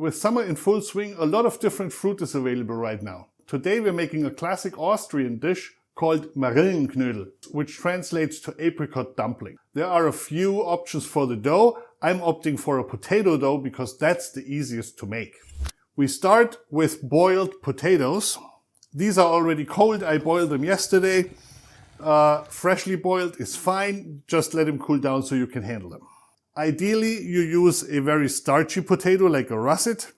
with summer in full swing, a lot of different fruit is available right now. Today we're making a classic Austrian dish called Marillenknödel, which translates to apricot dumpling. There are a few options for the dough. I'm opting for a potato dough because that's the easiest to make. We start with boiled potatoes. These are already cold. I boiled them yesterday. Freshly boiled is fine. Just let them cool down so you can handle them. Ideally, you use a very starchy potato like a russet,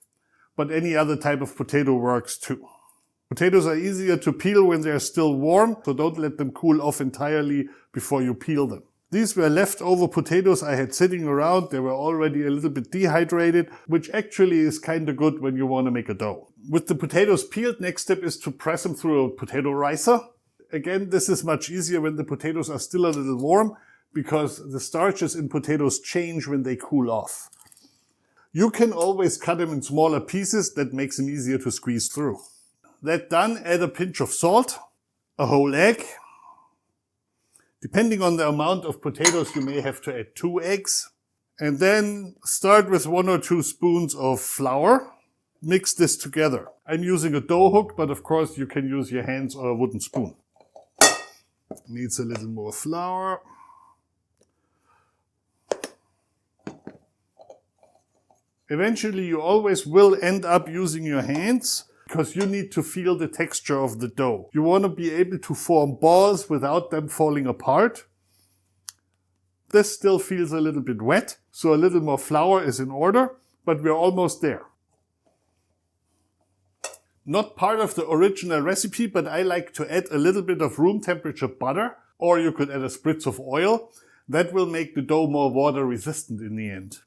but any other type of potato works too. Potatoes are easier to peel when they're still warm, so don't let them cool off entirely before you peel them. These were leftover potatoes I had sitting around. They were already a little bit dehydrated, which actually is kind of good when you want to make a dough. With the potatoes peeled, next step is to press them through a potato ricer. Again, this is much easier when the potatoes are still a little warm because the starches in potatoes change when they cool off. You can always cut them in smaller pieces. That makes them easier to squeeze through. That done, add a pinch of salt, a whole egg. Depending on the amount of potatoes, you may have to add 2 eggs. And then start with 1 or 2 spoons of flour. Mix this together. I'm using a dough hook, but of course you can use your hands or a wooden spoon. Needs a little more flour. Eventually you always will end up using your hands because you need to feel the texture of the dough. You want to be able to form balls without them falling apart. This still feels a little bit wet, so a little more flour is in order, but we're almost there. Not part of the original recipe, but I like to add a little bit of room temperature butter, or you could add a spritz of oil. That will make the dough more water resistant in the end.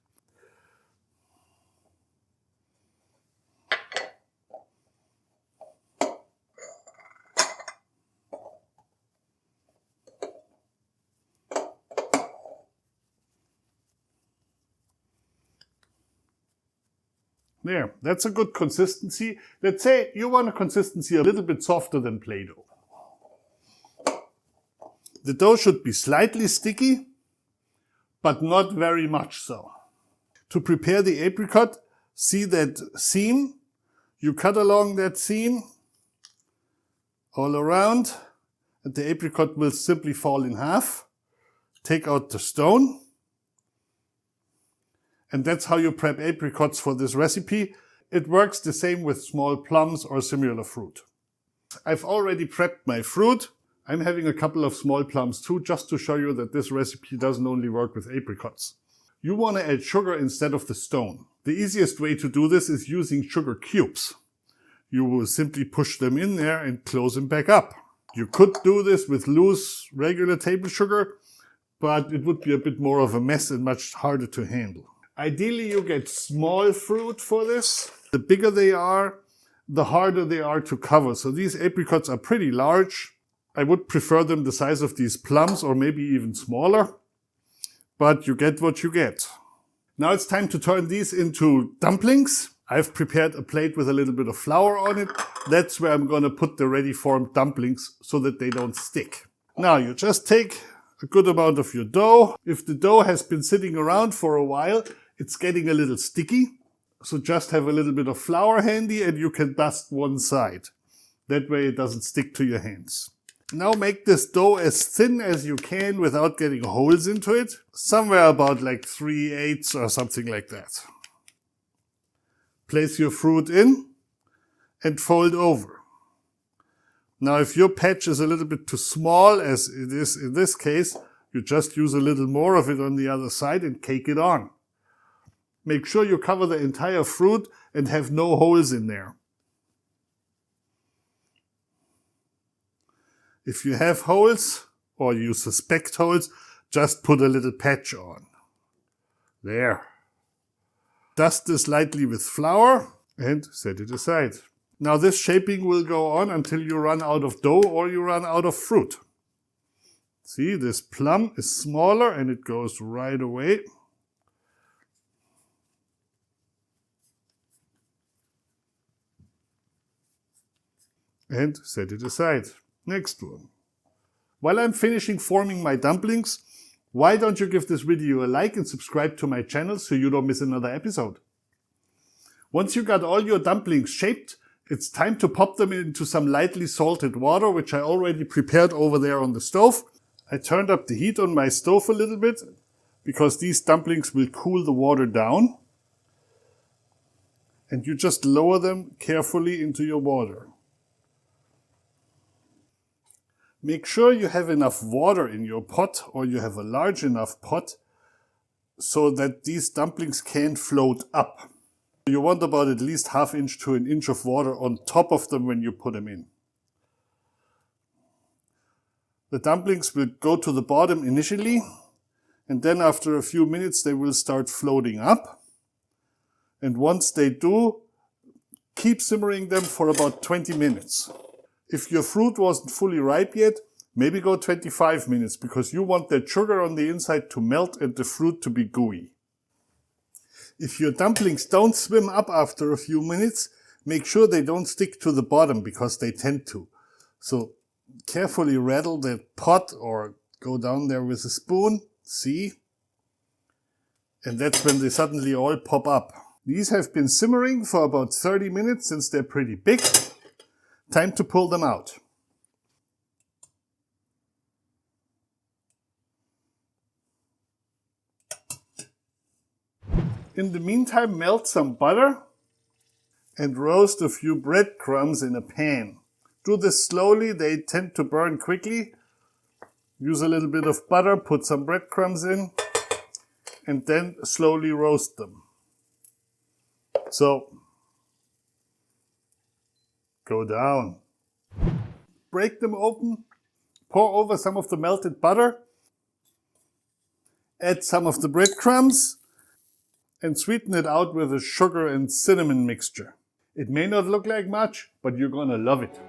There, that's a good consistency. Let's say you want a consistency a little bit softer than Play-Doh. The dough should be slightly sticky, but not very much so. To prepare the apricot, see that seam? You cut along that seam all around, and the apricot will simply fall in half. Take out the stone. And that's how you prep apricots for this recipe. It works the same with small plums or similar fruit. I've already prepped my fruit. I'm having a couple of small plums too, just to show you that this recipe doesn't only work with apricots. You want to add sugar instead of the stone. The easiest way to do this is using sugar cubes. You will simply push them in there and close them back up. You could do this with loose, regular table sugar, but it would be a bit more of a mess and much harder to handle. Ideally, you get small fruit for this. The bigger they are, the harder they are to cover. So these apricots are pretty large. I would prefer them the size of these plums or maybe even smaller, but you get what you get. Now it's time to turn these into dumplings. I've prepared a plate with a little bit of flour on it. That's where I'm going to put the ready formed dumplings so that they don't stick. Now you just take a good amount of your dough. If the dough has been sitting around for a while, it's getting a little sticky, so just have a little bit of flour handy and you can dust one side. That way it doesn't stick to your hands. Now make this dough as thin as you can without getting holes into it. Somewhere about like 3/8 or something like that. Place your fruit in and fold over. Now if your patch is a little bit too small, as it is in this case, you just use a little more of it on the other side and cake it on. Make sure you cover the entire fruit and have no holes in there. If you have holes, or you suspect holes, just put a little patch on. There. Dust this lightly with flour and set it aside. Now this shaping will go on until you run out of dough or you run out of fruit. See, this plum is smaller and it goes right away. And set it aside. Next one. While I'm finishing forming my dumplings, why don't you give this video a like and subscribe to my channel so you don't miss another episode? Once you got all your dumplings shaped, it's time to pop them into some lightly salted water, which I already prepared over there on the stove. I turned up the heat on my stove a little bit, because these dumplings will cool the water down. And you just lower them carefully into your water. Make sure you have enough water in your pot, or you have a large enough pot, so that these dumplings can float up. You want about at least ½ inch to 1 inch of water on top of them when you put them in. The dumplings will go to the bottom initially, and then after a few minutes they will start floating up. And once they do, keep simmering them for about 20 minutes. If your fruit wasn't fully ripe yet, maybe go 25 minutes, because you want that sugar on the inside to melt and the fruit to be gooey. If your dumplings don't swim up after a few minutes, make sure they don't stick to the bottom, because they tend to. So carefully rattle the pot or go down there with a spoon, see? And that's when they suddenly all pop up. These have been simmering for about 30 minutes since they're pretty big. Time to pull them out. In the meantime, melt some butter and roast a few breadcrumbs in a pan. Do this slowly, they tend to burn quickly. Use a little bit of butter, put some breadcrumbs in, and then slowly roast them. So, go down. Break them open, pour over some of the melted butter, add some of the breadcrumbs, and sweeten it out with a sugar and cinnamon mixture. It may not look like much, but you're gonna love it.